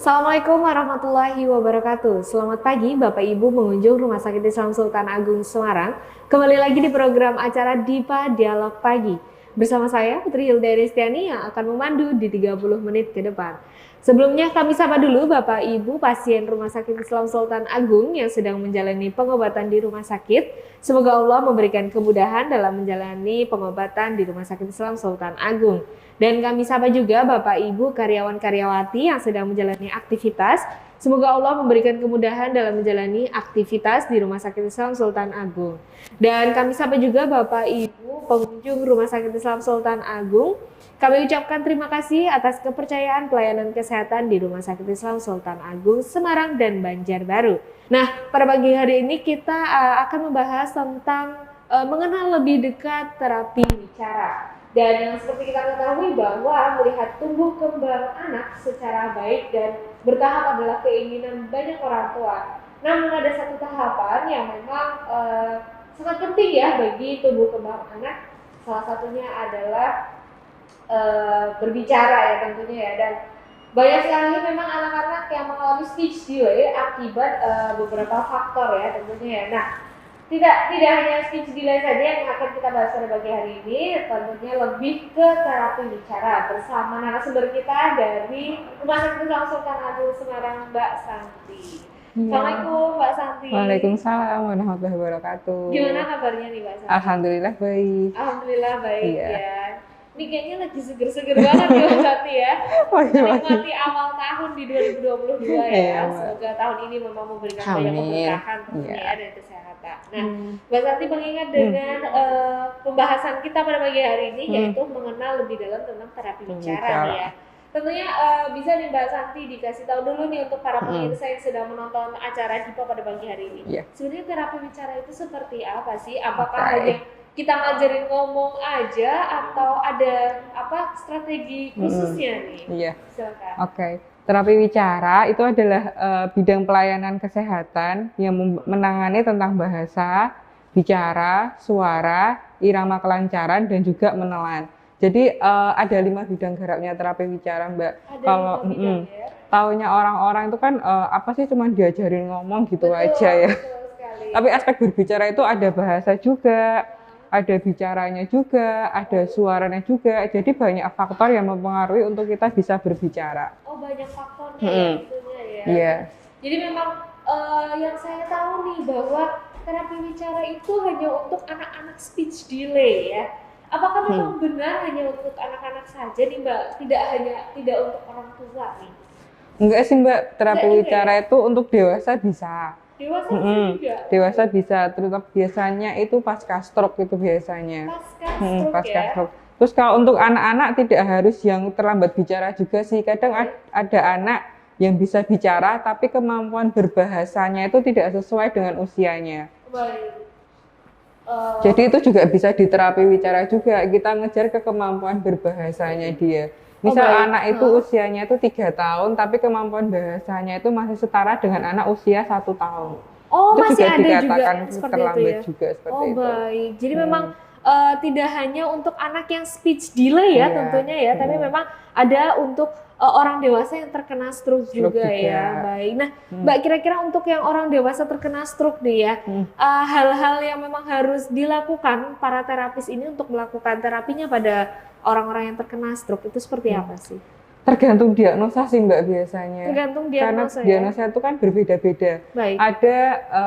Assalamualaikum warahmatullahi wabarakatuh. Selamat pagi Bapak Ibu pengunjung Rumah Sakit Islam Sultan Agung Semarang. Kembali lagi di program acara Dipa Dialog Pagi. Bersama saya Putri Hilda Destiani yang akan memandu di 30 menit ke depan. Sebelumnya kami sapa dulu Bapak Ibu pasien Rumah Sakit Islam Sultan Agung yang sedang menjalani pengobatan di rumah sakit. Semoga Allah memberikan kemudahan dalam menjalani pengobatan di Rumah Sakit Islam Sultan Agung. Dan kami sapa juga Bapak Ibu karyawan-karyawati yang sedang menjalani aktivitas. Semoga Allah memberikan kemudahan dalam menjalani aktivitas di Rumah Sakit Islam Sultan Agung. Dan kami sapa juga Bapak Ibu pengunjung Rumah Sakit Islam Sultan Agung. Kami ucapkan terima kasih atas kepercayaan pelayanan kesehatan di Rumah Sakit Islam Sultan Agung, Semarang dan Banjarbaru. Nah, pada pagi hari ini kita akan membahas tentang mengenal lebih dekat terapi bicara. Dan yang seperti kita ketahui bahwa melihat tumbuh kembang anak secara baik dan bertahap adalah keinginan banyak orang tua. Namun ada satu tahapan yang memang sangat penting ya bagi tumbuh kembang anak. Salah satunya adalah berbicara ya tentunya ya. Dan banyak sekali memang anak-anak yang mengalami speech delay akibat beberapa faktor ya tentunya ya. Nah, tidak hanya speech delay saja yang akan kita bahas pada pagi hari ini, tentunya lebih ke terapi bicara bersama narasumber kita dari Rumah Sakit Islam Sultan Agung Semarang, Mbak Santi. Ya. Assalamualaikum Mbak Santi. Waalaikumsalam warahmatullahi wabarakatuh. Gimana kabarnya nih Mbak Santi? Alhamdulillah baik. Alhamdulillah baik ya. Ini kayaknya lagi seger-seger banget ya Mbak Santi ya. Menikmati awal tahun di 2022 ya. Semoga tahun ini memang memberikan banyak keberkahan tentunya ya dan kesehatan. Nah, Mbak Santi mengingat dengan pembahasan kita pada pagi hari ini yaitu mengenal lebih dalam tentang terapi bicara nih ya. Tentunya bisa nih Mbak Santi dikasih tahu dulu nih untuk para pemirsa yang sedang menonton acara Dipa pada pagi hari ini. Sebenarnya terapi bicara itu seperti apa sih? Apakah hanya kita ngajarin ngomong aja atau ada apa strategi khususnya nih? Iya. Silakan. Oke. Terapi bicara itu adalah bidang pelayanan kesehatan yang menangani tentang bahasa, bicara, suara, irama kelancaran dan juga menelan. Jadi ada 5 bidang garapnya terapi bicara, Mbak. Ada kalau taunya orang-orang itu kan apa sih cuma diajarin ngomong gitu aja ya. Tapi aspek berbicara itu ada bahasa juga, ada bicaranya juga, ada suaranya juga. Jadi banyak faktor yang mempengaruhi untuk kita bisa berbicara. Oh, banyak faktornya ya tentunya ya. Iya. Jadi memang yang saya tahu nih bahwa terapi bicara itu hanya untuk anak-anak speech delay ya. Apakah memang benar hanya untuk anak-anak saja nih Mbak? Tidak untuk orang tua nih? Enggak sih Mbak, terapi bicara itu untuk dewasa bisa. Dewasa juga? Dewasa bisa, terutama biasanya itu pasca stroke itu biasanya. Pasca stroke ya? Terus kalau untuk anak-anak tidak harus yang terlambat bicara juga sih. Kadang ada anak yang bisa bicara tapi kemampuan berbahasanya itu tidak sesuai dengan usianya. Baik. Jadi itu juga bisa diterapi bicara juga. Kita ngejar ke kemampuan berbahasanya dia. Misal anak itu usianya itu 3 tahun, tapi kemampuan bahasanya itu masih setara dengan anak usia 1 tahun. Oh, itu masih juga ada dikatakan juga terlambat itu ya? juga seperti itu. Baik. Jadi memang tidak hanya untuk anak yang speech delay ya tentunya ya, tapi memang ada untuk orang dewasa yang terkena stroke juga ya. Baik. Nah, Mbak kira-kira untuk yang orang dewasa terkena stroke nih ya, hal-hal yang memang harus dilakukan para terapis ini untuk melakukan terapinya pada orang-orang yang terkena stroke itu seperti apa sih? Tergantung diagnosa sih Mbak biasanya. Tergantung diagnosa. Karena diagnosa itu kan berbeda-beda. Ada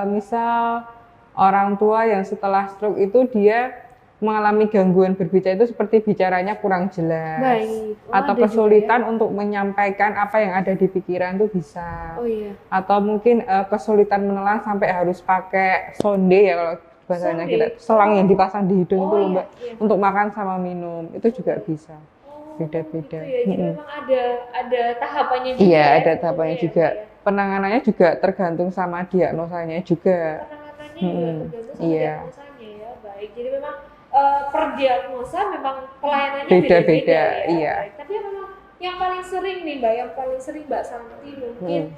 misal orang tua yang setelah stroke itu dia mengalami gangguan berbicara itu seperti bicaranya kurang jelas, atau kesulitan untuk menyampaikan apa yang ada di pikiran itu bisa, atau mungkin kesulitan menelan sampai harus pakai sonde ya kalau bahasanya kita, selang yang dipasang di hidung itu loh Mbak, untuk makan sama minum itu juga bisa, beda-beda. Gitu ya. Jadi memang ada tahapannya juga. Iya, ada tahapannya juga. Penanganannya juga tergantung sama diagnosanya juga. Penanganannya juga tergantung sama diagnosanya ya, baik. Jadi memang per diagnosa memang pelayanannya beda-beda ya. Tapi memang yang paling sering nih Mbak, Mbak Santi mungkin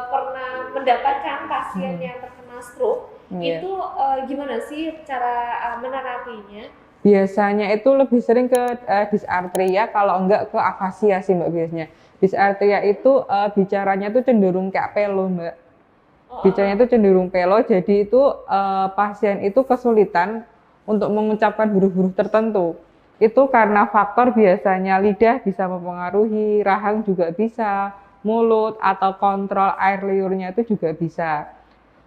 pernah mendapatkan pasien yang terkena stroke, itu gimana sih cara menerapinya? Biasanya itu lebih sering ke disartria, kalau enggak ke afasia sih Mbak biasanya. Disartria itu bicaranya tuh cenderung kayak pelo, Mbak. Bicaranya itu cenderung pelo, jadi itu pasien itu kesulitan untuk mengucapkan huruf-huruf tertentu. Itu karena faktor biasanya lidah bisa mempengaruhi, rahang juga bisa, mulut atau kontrol air liurnya itu juga bisa.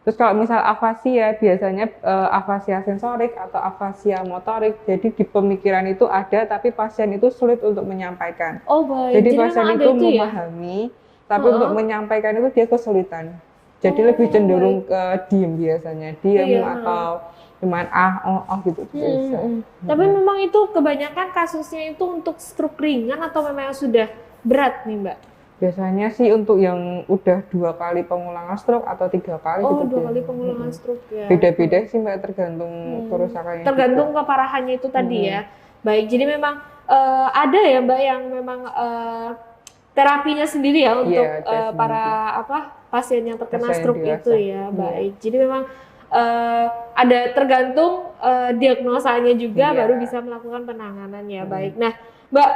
Terus kalau misal afasia, biasanya afasia sensorik atau afasia motorik, jadi di pemikiran itu ada, tapi pasien itu sulit untuk menyampaikan. Oh baik. Jadi pasien itu memahami, tapi untuk menyampaikan itu dia kesulitan. Jadi lebih cenderung ke diem biasanya, diem atau cuman gitu bisa. Tapi memang itu kebanyakan kasusnya itu untuk stroke ringan atau memang sudah berat nih Mbak? Biasanya sih untuk yang udah 2 kali pengulangan stroke atau 3 kali. Oh, 2 kali pengulangan stroke ya. Beda-beda sih Mbak, tergantung kerusakannya. Tergantung keparahannya itu tadi ya. Baik, jadi memang ada ya Mbak yang memang terapinya sendiri ya untuk para pasien yang terkena stroke itu ya. Baik, jadi memang ada tergantung diagnosanya juga baru bisa melakukan penanganan ya. Baik, nah Mbak,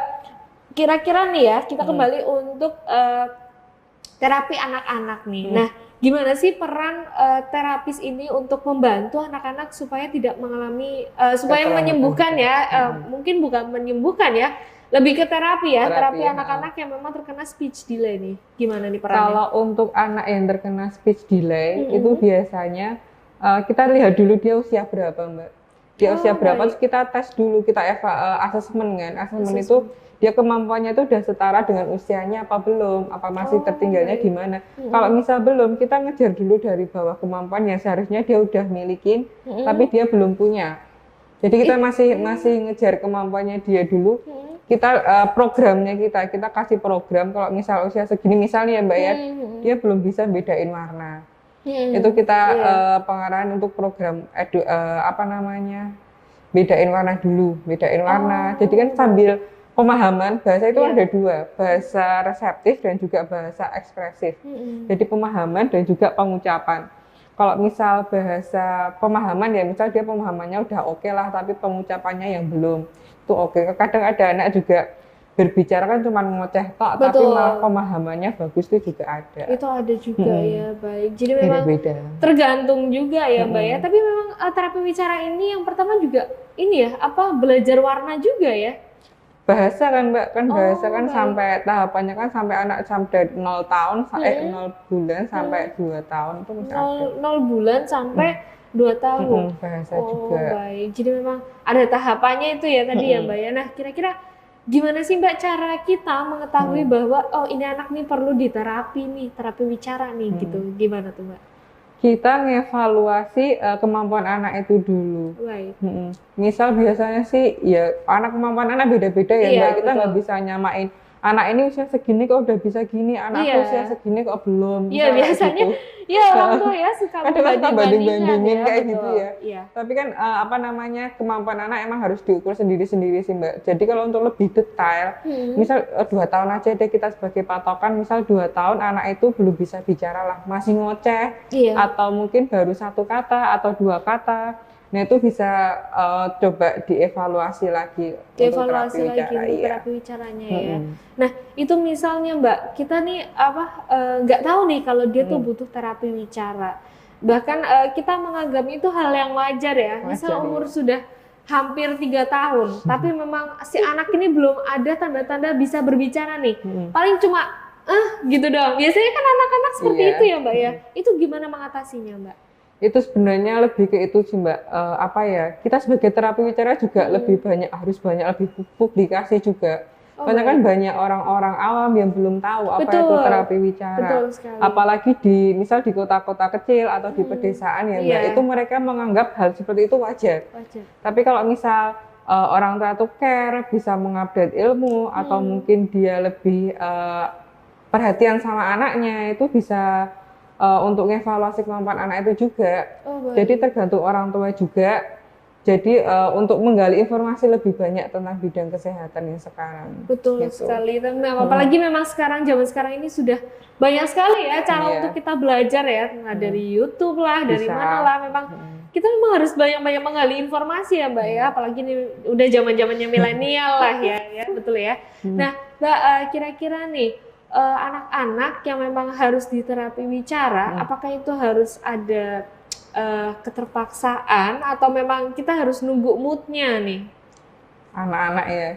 kira-kira nih ya kita kembali untuk terapi anak-anak nih. Nah, gimana sih peran terapis ini untuk membantu anak-anak supaya tidak mengalami supaya menyembuhkan ya, mungkin bukan menyembuhkan ya, lebih ke terapi ya, terapi anak-anak yang memang terkena speech delay nih. Gimana nih perannya? Kalau untuk anak yang terkena speech delay itu biasanya kita lihat dulu dia usia berapa Mbak. Dia usia berapa, terus kita tes dulu, kita asesmen kan. Asesmen itu dia kemampuannya itu udah setara dengan usianya apa belum, apa masih tertinggalnya di mana. Kalau misal belum, kita ngejar dulu dari bawah kemampuan yang seharusnya dia udah milikin, tapi dia belum punya. Jadi kita masih ngejar kemampuannya dia dulu. Kita programnya kita kasih program kalau misal usia segini misalnya ya Mbak ya, dia belum bisa bedain warna. Itu kita pengarahan untuk program bedain warna dulu, bedain warna. Jadi kan sambil pemahaman bahasa itu ada 2, bahasa reseptif dan juga bahasa ekspresif. Jadi pemahaman dan juga pengucapan. Kalau misal bahasa pemahaman ya, misal dia pemahamannya udah oke lah, tapi pengucapannya yang belum, itu oke. Kadang ada anak juga berbicara kan cuma ngoceh tok, tapi malah pemahamannya bagus itu juga ada. Itu ada juga ya, baik. Jadi memang tergantung juga ya Mbak ya. Tapi memang terapi bicara ini yang pertama juga ini ya, belajar warna juga ya. Bahasa kan Mbak, bahasa kan sampai tahapannya kan sampai anak sampai 0 tahun, 0 bulan sampai 2 tahun itu masih ada. 0 bulan sampai 2 tahun. Bahasa juga. Baik. Jadi memang ada tahapannya itu ya tadi ya Mbak ya. Nah, kira-kira gimana sih Mbak cara kita mengetahui bahwa ini anak nih perlu diterapi nih, terapi bicara nih gitu. Gimana tuh Mbak? Kita ngevaluasi kemampuan anak itu dulu. Misal biasanya sih ya kemampuan anak beda-beda ya Mbak. Kita nggak bisa nyamain anak ini usia segini kok udah bisa gini, anak usia segini kok belum. Iya biasanya gitu. Ya orang tua ya suka banding-bandingin kayak gitu ya. Tapi kan kemampuan anak emang harus diukur sendiri-sendiri sih Mbak. Jadi kalau untuk lebih detail, misal 2 tahun aja deh kita sebagai patokan, misal 2 tahun anak itu belum bisa bicara lah, masih ngoceh, atau mungkin baru 1 kata atau 2 kata. Nah itu bisa coba dievaluasi lagi untuk terapi bicaranya ya. Nah itu misalnya Mbak, kita nih nggak tahu nih kalau dia tuh butuh terapi bicara. Bahkan kita menganggap itu hal yang wajar ya. Misal umur sudah hampir 3 tahun, tapi memang si anak ini belum ada tanda-tanda bisa berbicara nih. Paling cuma gitu doang. Biasanya kan anak-anak seperti itu ya Mbak ya. Itu gimana mengatasinya Mbak? Itu sebenarnya lebih ke itu sih Mbak, kita sebagai terapi bicara juga harus banyak lebih publikasi juga. Karena kan banyak orang-orang awam yang belum tahu apa itu terapi bicara. Apalagi misal di kota-kota kecil atau di pedesaan ya Mbak, itu mereka menganggap hal seperti itu wajar. Tapi kalau misal orang tua tuh care, bisa mengupdate ilmu atau mungkin dia lebih perhatian sama anaknya, itu bisa untuk evaluasi kemampuan anak itu juga. Jadi tergantung orang tua juga. Jadi untuk menggali informasi lebih banyak tentang bidang kesehatan yang sekarang. Betul sekali. Apalagi memang zaman sekarang ini sudah banyak sekali ya cara untuk kita belajar ya. Dari YouTube lah, dari mana lah. Memang kita memang harus banyak-banyak menggali informasi ya Mbak ya. Apalagi ini udah zaman-zamannya milenial lah ya, betul ya. Nah Mbak, kira-kira nih anak-anak yang memang harus diterapi bicara, apakah itu harus ada keterpaksaan atau memang kita harus nunggu moodnya nih? Anak-anak ya.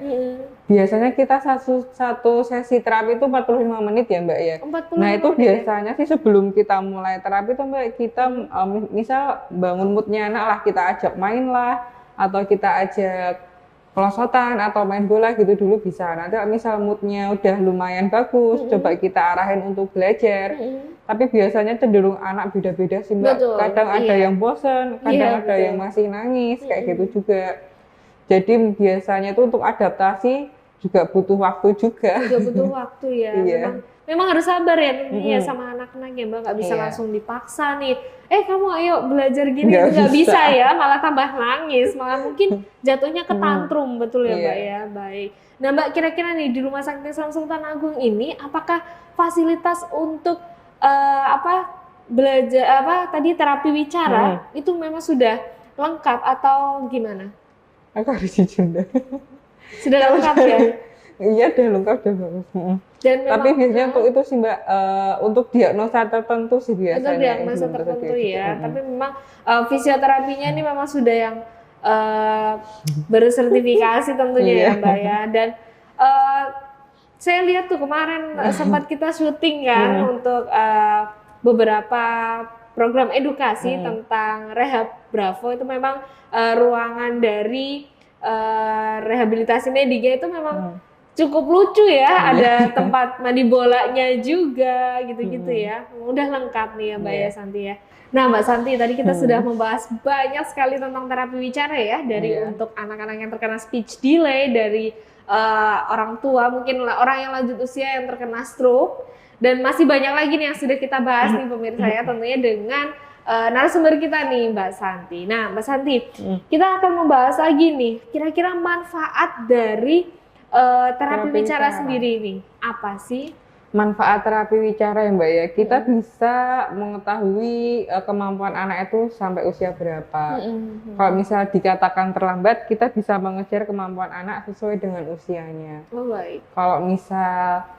Biasanya kita satu sesi terapi itu 45 menit ya Mbak ya. Nah itu biasanya sih sebelum kita mulai terapi itu Mbak, kita misal bangun moodnya anak lah, kita ajak main lah, atau kita ajak pelosotan atau main bola gitu dulu bisa. Nanti misal moodnya udah lumayan bagus, coba kita arahin untuk belajar. Tapi biasanya cenderung anak beda-beda sih Mbak. Betul, kadang ada yang bosen, kadang ada yang masih nangis, kayak gitu juga. Jadi biasanya itu untuk adaptasi juga butuh waktu juga. Juga butuh waktu ya. Memang harus sabar ya tentunya sama anak-anak ya Mbak. Nggak bisa langsung dipaksa nih. Kamu ayo belajar gini. Nggak bisa ya, malah tambah nangis. Malah mungkin jatuhnya ke tantrum, betul ya Mbak ya. Baik. Nah Mbak, kira-kira nih di Rumah Sakit Islam Sultan Agung ini apakah fasilitas untuk belajar tadi terapi bicara itu memang sudah lengkap atau gimana? Aku harus izin deh. Sudah lengkap ya? Iya, udah lengkap, udah bagus. Tapi biasanya untuk itu sih Mbak, untuk diagnosa tertentu sih biasanya. Untuk diagnosa tertentu ya. Tapi memang fisioterapinya ini memang sudah yang bersertifikasi tentunya ya Mbak ya. Dan saya lihat tuh kemarin sempat kita syuting kan untuk beberapa program edukasi tentang Rehab Bravo. Itu memang ruangan dari rehabilitasi mediknya itu memang cukup lucu ya, ada tempat mandi bolanya juga gitu-gitu ya. Udah lengkap nih ya Mbak ya Santi ya. Nah Mbak Santi, tadi kita sudah membahas banyak sekali tentang terapi bicara ya, dari untuk anak-anak yang terkena speech delay, dari orang tua, mungkin orang yang lanjut usia yang terkena stroke, dan masih banyak lagi nih yang sudah kita bahas nih pemirsa ya, tentunya dengan narasumber kita nih Mbak Santi. Nah Mbak Santi, kita akan membahas lagi nih, kira-kira manfaat dari terapi bicara sendiri nih, apa sih? Manfaat terapi bicara ya Mbak ya, kita bisa mengetahui kemampuan anak itu sampai usia berapa. Kalau misal dikatakan terlambat, kita bisa mengejar kemampuan anak sesuai dengan usianya. Baik. Kalau misal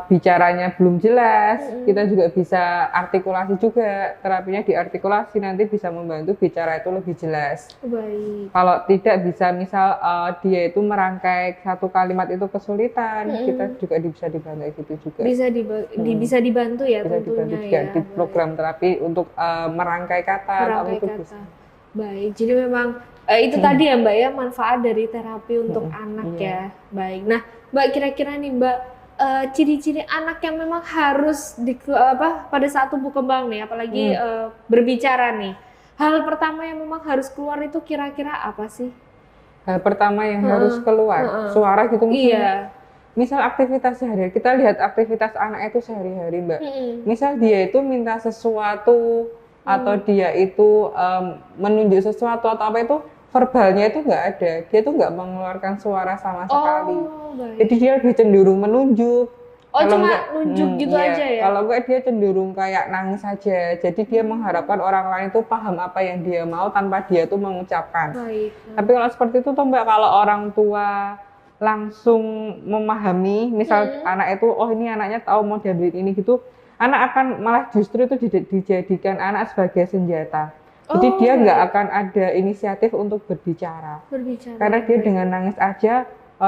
bicaranya belum jelas, kita juga bisa artikulasi juga. Terapinya diartikulasi, nanti bisa membantu bicara itu lebih jelas. Baik. Kalau tidak bisa, misal dia itu merangkai satu kalimat itu kesulitan, kita juga bisa dibantu gitu juga. Bisa dibantu ya bisa tentunya dibantu juga ya. di program terapi untuk merangkai kata. Bisa. Baik, jadi memang itu tadi ya Mbak ya, manfaat dari terapi untuk anak ya. Baik, nah Mbak, kira-kira nih Mbak, ciri-ciri anak yang memang harus pada saat tumbuh kembang nih, apalagi berbicara nih, hal pertama yang memang harus keluar itu kira-kira apa sih? Hal pertama yang harus keluar suara gitu misalnya. Misal aktivitas sehari-hari, kita lihat aktivitas anak itu sehari-hari Mbak. Misal dia itu minta sesuatu atau dia itu menunjuk sesuatu atau apa itu, verbalnya itu nggak ada, dia tuh nggak mengeluarkan suara sama sekali. Jadi dia lebih cenderung menunjuk. Cuma nunjuk gitu aja ya? Kalau enggak dia cenderung kayak nangis saja. Jadi dia mengharapkan orang lain itu paham apa yang dia mau tanpa dia tuh mengucapkan. Tapi kalau seperti itu tuh Mbak, kalau orang tua langsung memahami, misal anak itu, oh ini anaknya tahu mau diambilin ini gitu, anak akan malah justru itu dijadikan anak sebagai senjata. Jadi dia nggak akan ada inisiatif untuk berbicara. Karena dia dengan nangis aja,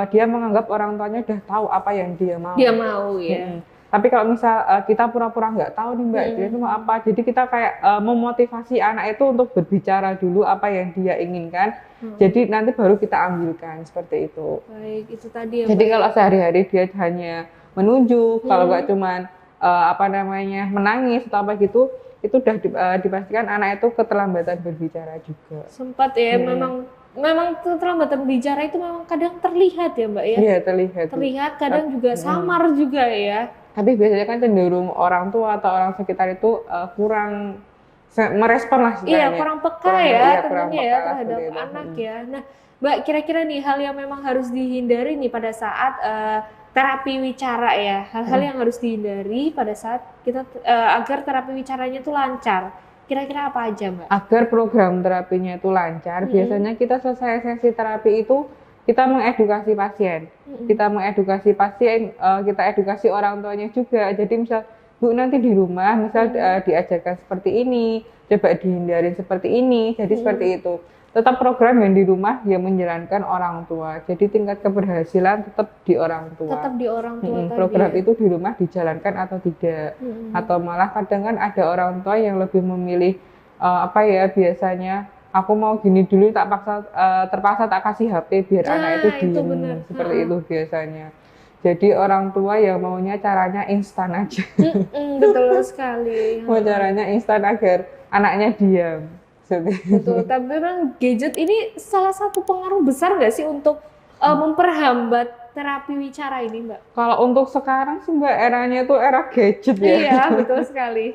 dia menganggap orang tuanya udah tahu apa yang dia mau. Dia mau ya. Tapi kalau misal kita pura-pura nggak tahu nih Mbak, dia itu mau apa, jadi kita kayak memotivasi anak itu untuk berbicara dulu apa yang dia inginkan. Jadi nanti baru kita ambilkan, seperti itu. Baik, itu tadi ya. Jadi kalau sehari-hari dia hanya menunjuk, kalau nggak cuman menangis atau apa gitu, itu udah dipastikan anak itu keterlambatan berbicara juga. Sempat ya, memang keterlambatan bicara itu memang kadang terlihat ya Mbak ya? Iya, terlihat. Terlihat, kadang juga samar juga ya. Tapi biasanya kan cenderung orang tua atau orang sekitar itu kurang merespon lah sebenarnya. Iya, kurang peka tentunya ya terhadap anak ya. Nah Mbak, kira-kira nih hal yang memang harus dihindari nih pada saat terapi wicara ya, hal-hal yang harus dihindari pada saat kita agar terapi wicaranya itu lancar. Kira-kira apa aja Mbak? Agar program terapinya itu lancar, biasanya kita selesai sesi terapi itu kita mengedukasi pasien. Kita mengedukasi pasien, kita edukasi orang tuanya juga. Jadi misal Bu nanti di rumah misal diajarkan seperti ini, coba dihindarin seperti ini, jadi seperti itu. Tetap program yang di rumah yang menjalankan orang tua. Jadi tingkat keberhasilan tetap di orang tua. Tetap di orang tua tadi. Program itu di rumah dijalankan atau tidak. Atau malah kadang kan ada orang tua yang lebih memilih biasanya aku mau gini dulu terpaksa tak kasih HP biar anak itu diem. Seperti itu biasanya. Jadi orang tua yang maunya caranya instan aja. Betul sekali. Mau caranya instan agar anaknya diam. Betul, tapi memang gadget ini salah satu pengaruh besar nggak sih untuk memperhambat terapi wicara ini, Mbak? Kalau untuk sekarang sih Mbak, eranya tuh era gadget ya. Iya, betul sekali.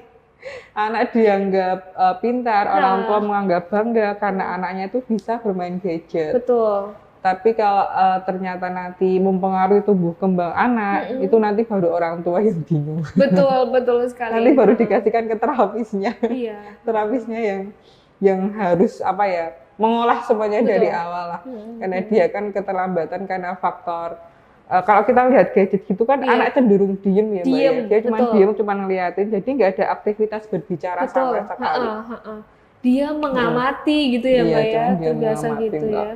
Anak dianggap pintar, orang tua menganggap bangga karena anaknya tuh bisa bermain gadget. Betul. Tapi kalau ternyata nanti mempengaruhi tumbuh kembang anak, itu nanti baru orang tua yang bingung. Betul, betul sekali. Nanti baru dikasihkan ke terapisnya. Iya. Terapisnya yang harus mengolah semuanya dari awal lah. Karena dia kan keterlambatan karena faktor kalau kita lihat gadget gitu kan anak cenderung diem ya Mbak ya. Dia cuma diem, cuma ngeliatin, jadi nggak ada aktivitas berbicara sama sekali. Dia mengamati gitu ya Mbak ya, itu biasa gitu ya.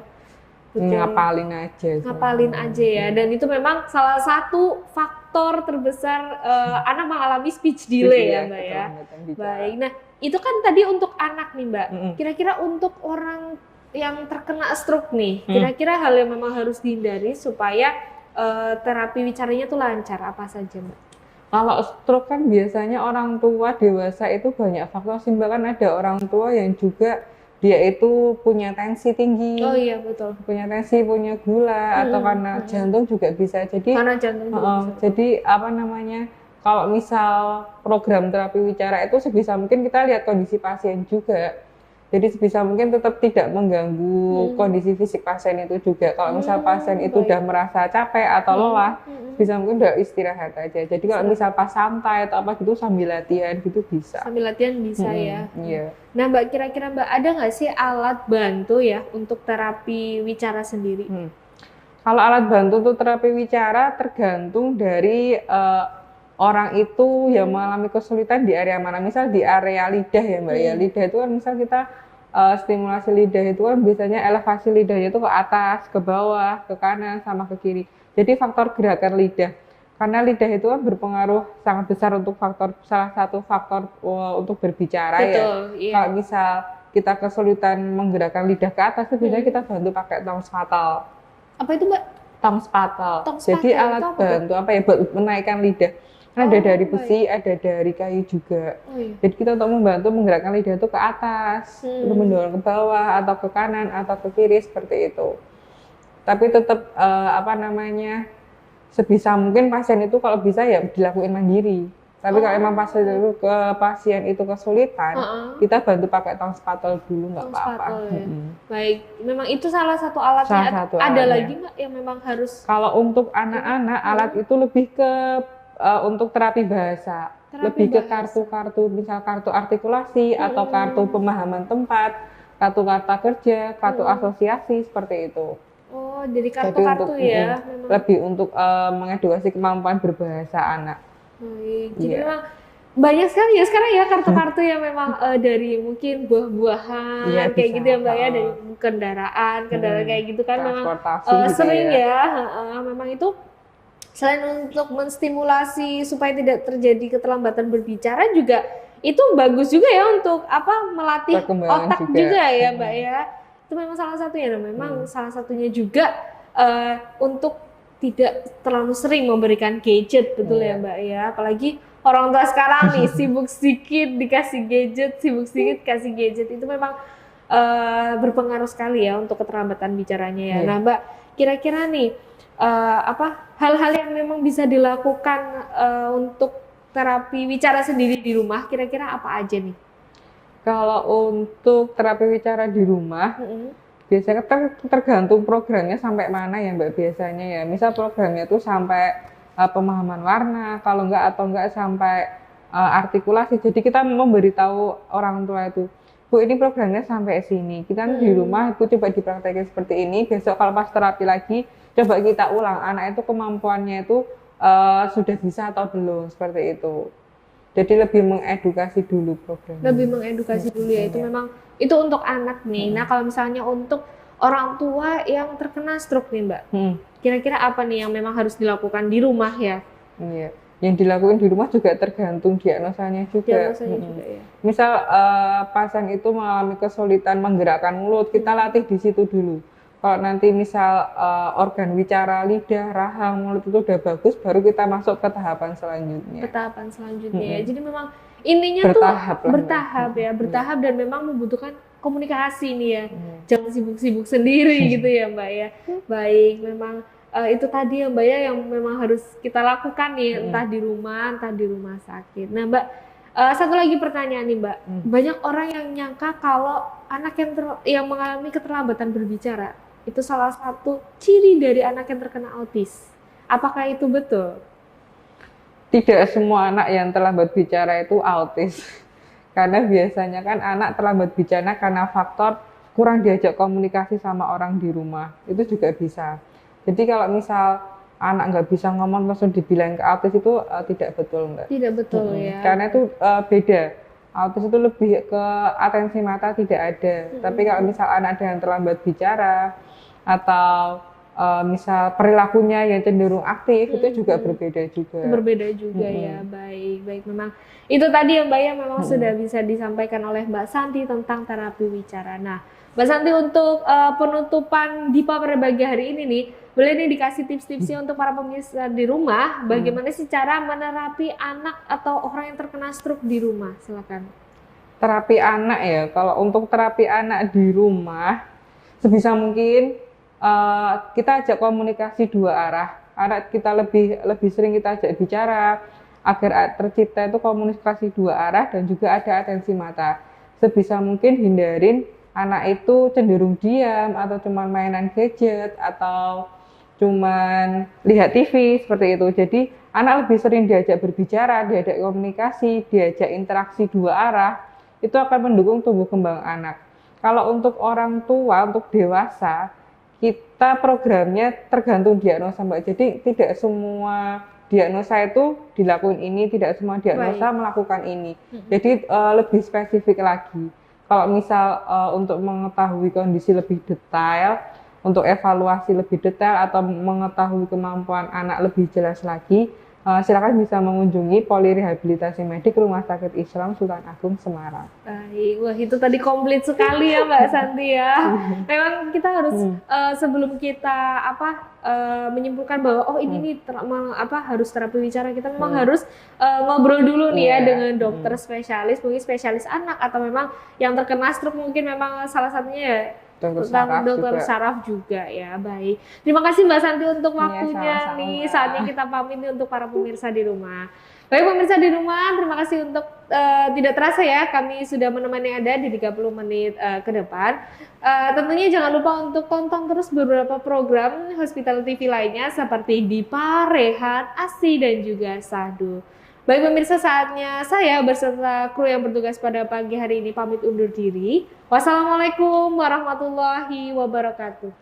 Ngapalin aja. Ngapalin aja ya, dan itu memang salah satu faktor terbesar anak mengalami speech delay ya Mbak ya. Baik, nah itu kan tadi untuk anak nih Mbak. Kira-kira untuk orang yang terkena stroke nih, kira-kira hal yang memang harus dihindari supaya terapi wicaranya tuh lancar apa saja Mbak? Kalau stroke kan biasanya orang tua dewasa itu banyak faktor sih Mbak, kan ada orang tua yang juga dia itu punya tensi tinggi. Oh iya betul. Punya tensi, punya gula atau karena jantung juga bisa. Jadi karena jantung juga bisa. Jadi kalau misal program terapi wicara itu sebisa mungkin kita lihat kondisi pasien juga. Jadi sebisa mungkin tetap tidak mengganggu kondisi fisik pasien itu juga. Kalau misal pasien itu udah merasa capek atau lelah, bisa mungkin udah istirahat aja. Jadi kalau misal pas santai atau apa gitu sambil latihan gitu bisa. Sambil latihan bisa ya. Iya. Nah Mbak, kira-kira Mbak ada nggak sih alat bantu ya untuk terapi wicara sendiri? Kalau alat bantu untuk terapi wicara tergantung dari orang itu yang mengalami kesulitan di area mana. Misal di area lidah ya Mbak ya. Lidah itu kan misal kita stimulasi lidah itu kan biasanya elevasi lidahnya itu ke atas, ke bawah, ke kanan, sama ke kiri. Jadi faktor gerakan lidah. Karena lidah itu kan berpengaruh sangat besar untuk salah satu faktor untuk berbicara. Betul, ya. Kalau misal kita kesulitan menggerakkan lidah ke atas, itu biasanya kita bantu pakai tong spatel. Apa itu Mbak? Tong spatel. Jadi alat bantu buat menaikkan lidah. Ada dari besi, ada dari kayu juga. Jadi kita untuk membantu menggerakkan lidah itu ke atas, untuk mendorong ke bawah atau ke kanan atau ke kiri seperti itu. Tapi tetap sebisa mungkin pasien itu kalau bisa ya dilakuin mandiri. Tapi kalau emang pasien itu kesulitan, kita bantu pakai tong spatel dulu nggak apa-apa. Ya. Baik, memang itu salah satu alatnya. Ada lagi Mbak yang memang harus? Kalau untuk anak-anak alat itu lebih ke untuk terapi bahasa, lebih ke kartu-kartu, misal kartu artikulasi atau kartu pemahaman tempat, kartu kata kerja, kartu asosiasi seperti itu. Oh, jadi kartu-kartu ya? Lebih untuk mengedukasi kemampuan berbahasa anak. Baik, jadi memang banyak sekali ya sekarang ya kartu-kartu yang memang dari mungkin buah-buahan kayak gitu ya Mbak ya, dari kendaraan kayak gitu kan memang sering ya, memang itu. Selain untuk menstimulasi supaya tidak terjadi keterlambatan berbicara juga itu bagus juga ya untuk melatih otak juga ya Mbak ya. Itu memang salah satunya. Memang salah satunya juga untuk tidak terlalu sering memberikan gadget, betul ya Mbak ya. Apalagi orang tua sekarang nih sibuk sedikit dikasih gadget, sibuk sedikit kasih gadget, itu memang berpengaruh sekali ya untuk keterlambatan bicaranya ya. Nah Mbak, kira-kira nih hal-hal yang memang bisa dilakukan untuk terapi wicara sendiri di rumah, kira-kira apa aja nih? Kalau untuk terapi wicara di rumah, biasanya tergantung programnya sampai mana ya Mbak biasanya ya. Misal programnya tuh sampai pemahaman warna, kalau enggak sampai artikulasi. Jadi kita memberitahu orang tua itu, Bu, ini programnya sampai sini. Kita di rumah, Bu coba dipraktekin seperti ini. Besok kalau pas terapi lagi, coba kita ulang. Anak itu kemampuannya itu sudah bisa atau belum, seperti itu. Jadi lebih mengedukasi dulu programnya. Lebih mengedukasi dulu ya. Itu memang itu untuk anak nih. Nah kalau misalnya untuk orang tua yang terkena stroke nih Mbak, kira-kira apa nih yang memang harus dilakukan di rumah ya? Iya. Yang dilakukan di rumah juga tergantung diagnosanya juga. Juga ya. Misal pasien itu mengalami kesulitan menggerakkan mulut, kita latih di situ dulu. Kalau nanti misal organ wicara, lidah, rahang, mulut itu udah bagus, baru kita masuk ke tahapan selanjutnya. Ya. Jadi memang intinya bertahap ya, bertahap dan memang membutuhkan komunikasi nih ya. Jangan sibuk-sibuk sendiri gitu ya Mbak ya. Baik, memang itu tadi ya Mbak ya yang memang harus kita lakukan nih, entah di rumah, entah di rumah sakit. Nah Mbak, satu lagi pertanyaan nih Mbak, banyak orang yang nyangka kalau anak yang mengalami keterlambatan berbicara itu salah satu ciri dari anak yang terkena autis. Apakah itu betul? Tidak semua anak yang terlambat bicara itu autis. Karena biasanya kan anak terlambat bicara karena faktor kurang diajak komunikasi sama orang di rumah. Itu juga bisa. Jadi kalau misal anak nggak bisa ngomong langsung dibilang ke autis itu tidak betul Mbak. Tidak betul ya. Karena itu beda. Autis itu lebih ke atensi mata tidak ada. Tapi kalau misal anak ada yang terlambat bicara atau misal perilakunya yang cenderung aktif itu juga berbeda juga. Berbeda juga ya. Baik. Memang itu tadi ya Mbak ya memang sudah bisa disampaikan oleh Mbak Santi tentang terapi wicara. Nah, Mbak Santi untuk penutupan DIPA pada pagi hari ini nih, boleh nih dikasih tips-tipsnya untuk para pemirsa di rumah, bagaimana sih cara menerapi anak atau orang yang terkena stroke di rumah? Silakan. Terapi anak ya, kalau untuk terapi anak di rumah, sebisa mungkin kita ajak komunikasi dua arah. Anak kita lebih sering kita ajak bicara agar tercipta itu komunikasi dua arah dan juga ada atensi mata. Sebisa mungkin hindarin anak itu cenderung diam atau cuman mainan gadget atau cuman lihat TV seperti itu. Jadi anak lebih sering diajak berbicara, diajak komunikasi, diajak interaksi dua arah, itu akan mendukung tumbuh kembang anak. Kalau untuk orang tua, untuk dewasa, kita programnya tergantung diagnosa Mbak. Jadi tidak semua diagnosa itu dilakukan ini, tidak semua diagnosa melakukan ini. Jadi lebih spesifik lagi. Kalau misal untuk mengetahui kondisi lebih detail, untuk evaluasi lebih detail atau mengetahui kemampuan anak lebih jelas lagi, silakan bisa mengunjungi Polirehabilitasi Medik Rumah Sakit Islam Sultan Agung Semarang. Baik, wah itu tadi komplit sekali ya Mbak Santi ya. Memang kita harus sebelum kita menyimpulkan bahwa ini nih harus terapi bicara, kita memang harus ngobrol dulu nih ya dengan dokter spesialis, mungkin spesialis anak atau memang yang terkena stroke mungkin memang salah satunya ya dokter saraf juga ya. Baik, terima kasih Mbak Santi untuk waktunya nih. Saatnya kita pamit nih untuk para pemirsa di rumah. Baik pemirsa di rumah, terima kasih untuk tidak terasa ya kami sudah menemani Anda di 30 menit ke depan. Tentunya jangan lupa untuk tonton terus beberapa program Hospital TV lainnya seperti DIPA, Rehat, ASI dan juga Sahdu. Baik pemirsa, saatnya saya beserta kru yang bertugas pada pagi hari ini pamit undur diri. Wassalamualaikum warahmatullahi wabarakatuh.